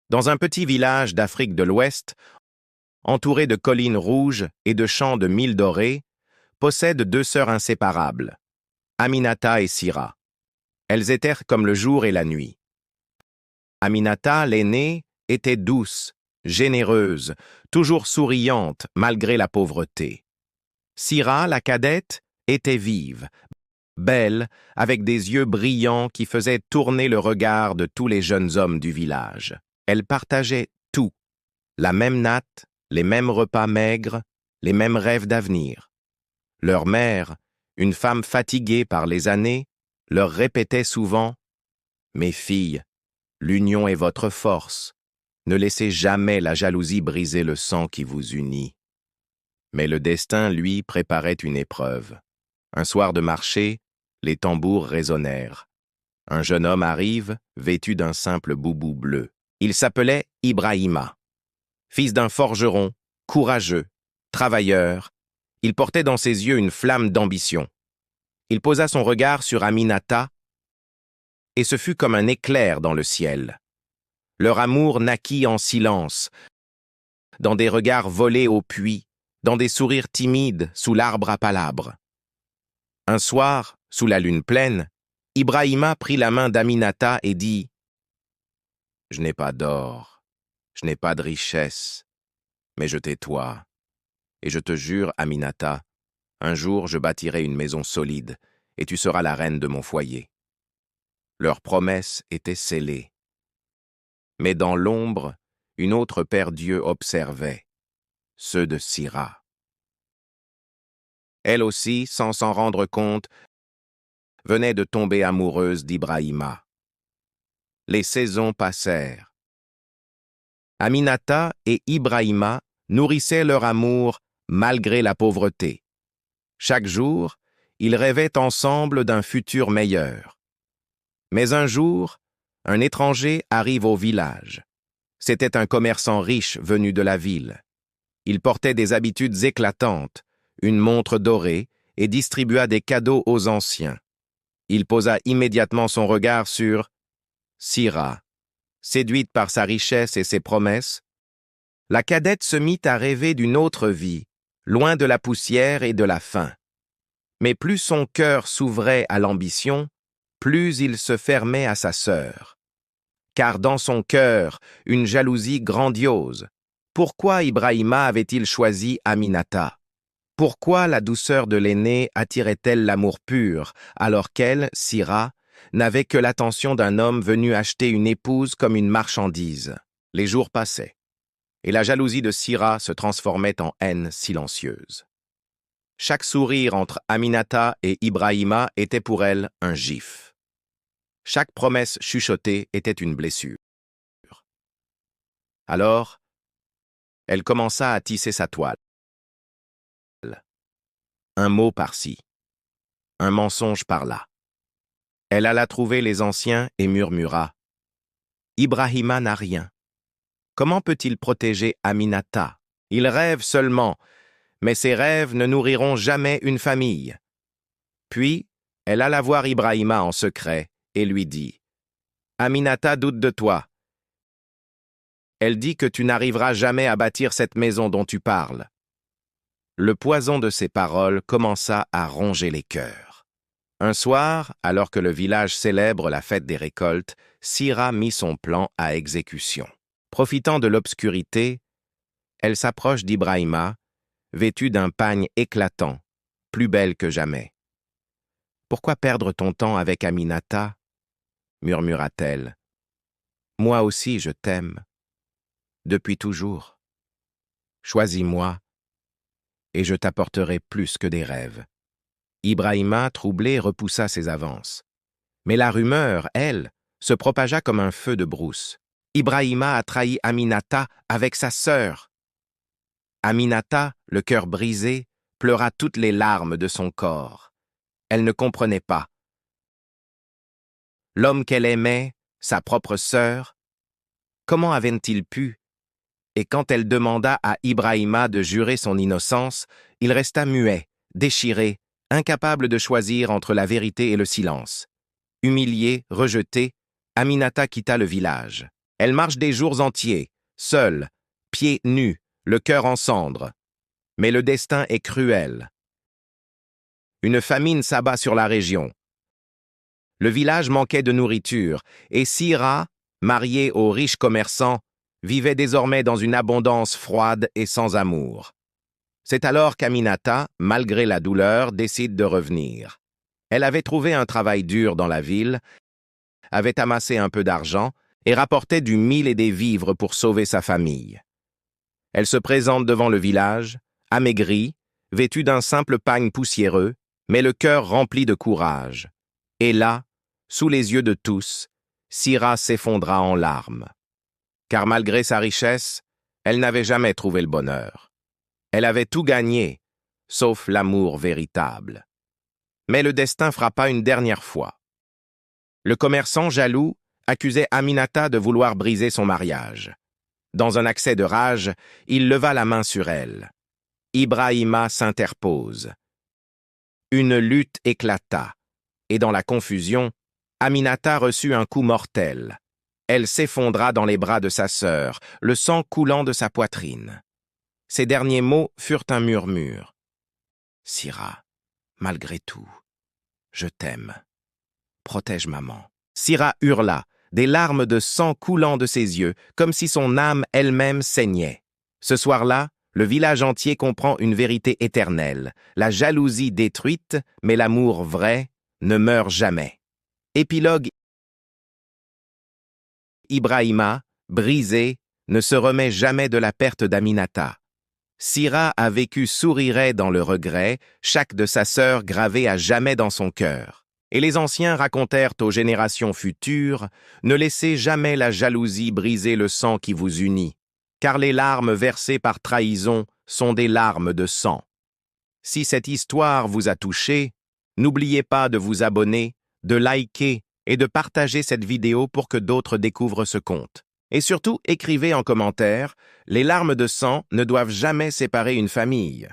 Dans un petit village d'Afrique de l'Ouest, entouré de collines rouges et de champs de mil dorés, possède deux sœurs inséparables, Aminata et Sira. Elles étaient comme le jour et la nuit. Aminata, l'aînée, était douce, généreuse, toujours souriante malgré la pauvreté. Sira, la cadette, était vive, belle, avec des yeux brillants qui faisaient tourner le regard de tous les jeunes hommes du village. Elles partageaient tout, la même natte, les mêmes repas maigres, les mêmes rêves d'avenir. Leur mère, une femme fatiguée par les années, leur répétait souvent « Mes filles, l'union est votre force. Ne laissez jamais la jalousie briser le sang qui vous unit. » Mais le destin, lui, préparait une épreuve. Un soir de marché, les tambours résonnèrent. Un jeune homme arrive, vêtu d'un simple boubou bleu. Il s'appelait Ibrahima. Fils d'un forgeron, courageux, travailleur, il portait dans ses yeux une flamme d'ambition. Il posa son regard sur Aminata, et ce fut comme un éclair dans le ciel. Leur amour naquit en silence, dans des regards volés au puits, dans des sourires timides sous l'arbre à palabres. Un soir, sous la lune pleine, Ibrahima prit la main d'Aminata et dit « Je n'ai pas d'or, je n'ai pas de richesse, mais je t'ai toi. Et je te jure, Aminata, un jour je bâtirai une maison solide, et tu seras la reine de mon foyer. » Leur promesse était scellée. Mais dans l'ombre, une autre paire d'yeux observait, ceux de Sira. Elle aussi, sans s'en rendre compte, venait de tomber amoureuse d'Ibrahima. Les saisons passèrent. Aminata et Ibrahima nourrissaient leur amour malgré la pauvreté. Chaque jour, ils rêvaient ensemble d'un futur meilleur. Mais un jour, un étranger arrive au village. C'était un commerçant riche venu de la ville. Il portait des habitudes éclatantes, une montre dorée, et distribua des cadeaux aux anciens. Il posa immédiatement son regard sur Sira. Séduite par sa richesse et ses promesses, la cadette se mit à rêver d'une autre vie, loin de la poussière et de la faim. Mais plus son cœur s'ouvrait à l'ambition, plus il se fermait à sa sœur. Car dans son cœur, une jalousie grandiose. Pourquoi Ibrahima avait-il choisi Aminata? Pourquoi la douceur de l'aîné attirait-elle l'amour pur, alors qu'elle, Sira, n'avait que l'attention d'un homme venu acheter une épouse comme une marchandise? Les jours passaient, et la jalousie de Sira se transformait en haine silencieuse. Chaque sourire entre Aminata et Ibrahima était pour elle un gifle. Chaque promesse chuchotée était une blessure. Alors, elle commença à tisser sa toile. Un mot par-ci, un mensonge par-là. Elle alla trouver les anciens et murmura « Ibrahima n'a rien. Comment peut-il protéger Aminata? Il rêve seulement, mais ses rêves ne nourriront jamais une famille. » Puis, elle alla voir Ibrahima en secret et lui dit « Aminata doute de toi. Elle dit que tu n'arriveras jamais à bâtir cette maison dont tu parles. » Le poison de ces paroles commença à ronger les cœurs. Un soir, alors que le village célèbre la fête des récoltes, Sira mit son plan à exécution. Profitant de l'obscurité, elle s'approche d'Ibrahima, vêtue d'un pagne éclatant, plus belle que jamais. « Pourquoi perdre ton temps avec Aminata ?» murmura-t-elle. « Moi aussi je t'aime. Depuis toujours. Choisis-moi, et je t'apporterai plus que des rêves. » Ibrahima, troublé, repoussa ses avances. Mais la rumeur, elle, se propagea comme un feu de brousse. Ibrahima a trahi Aminata avec sa sœur. Aminata, le cœur brisé, pleura toutes les larmes de son corps. Elle ne comprenait pas. L'homme qu'elle aimait, sa propre sœur, comment avait-il pu? Et quand elle demanda à Ibrahima de jurer son innocence, il resta muet, déchiré, incapable de choisir entre la vérité et le silence. Humiliée, rejetée, Aminata quitta le village. Elle marche des jours entiers, seule, pieds nus, le cœur en cendres. Mais le destin est cruel. Une famine s'abat sur la région. Le village manquait de nourriture, et Sira, mariée au riche commerçant, vivait désormais dans une abondance froide et sans amour. C'est alors qu'Aminata, malgré la douleur, décide de revenir. Elle avait trouvé un travail dur dans la ville, avait amassé un peu d'argent et rapportait du mil et des vivres pour sauver sa famille. Elle se présente devant le village, amaigrie, vêtue d'un simple pagne poussiéreux, mais le cœur rempli de courage. Et là, sous les yeux de tous, Sira s'effondra en larmes. Car malgré sa richesse, elle n'avait jamais trouvé le bonheur. Elle avait tout gagné, sauf l'amour véritable. Mais le destin frappa une dernière fois. Le commerçant jaloux accusait Aminata de vouloir briser son mariage. Dans un accès de rage, il leva la main sur elle. Ibrahima s'interpose. Une lutte éclata, et dans la confusion, Aminata reçut un coup mortel. Elle s'effondra dans les bras de sa sœur, le sang coulant de sa poitrine. Ses derniers mots furent un murmure. « Sira, malgré tout, je t'aime. Protège maman. » Sira hurla, des larmes de sang coulant de ses yeux, comme si son âme elle-même saignait. Ce soir-là, le village entier comprend une vérité éternelle. La jalousie détruite, mais l'amour vrai, ne meurt jamais. Épilogue. Ibrahima, brisé, ne se remet jamais de la perte d'Aminata. Sira a vécu sourirait dans le regret, chaque de sa sœur gravée à jamais dans son cœur. Et les anciens racontèrent aux générations futures, ne laissez jamais la jalousie briser le sang qui vous unit, car les larmes versées par trahison sont des larmes de sang. Si cette histoire vous a touché, n'oubliez pas de vous abonner, de liker et de partager cette vidéo pour que d'autres découvrent ce conte. Et surtout, écrivez en commentaire, les larmes de sang ne doivent jamais séparer une famille.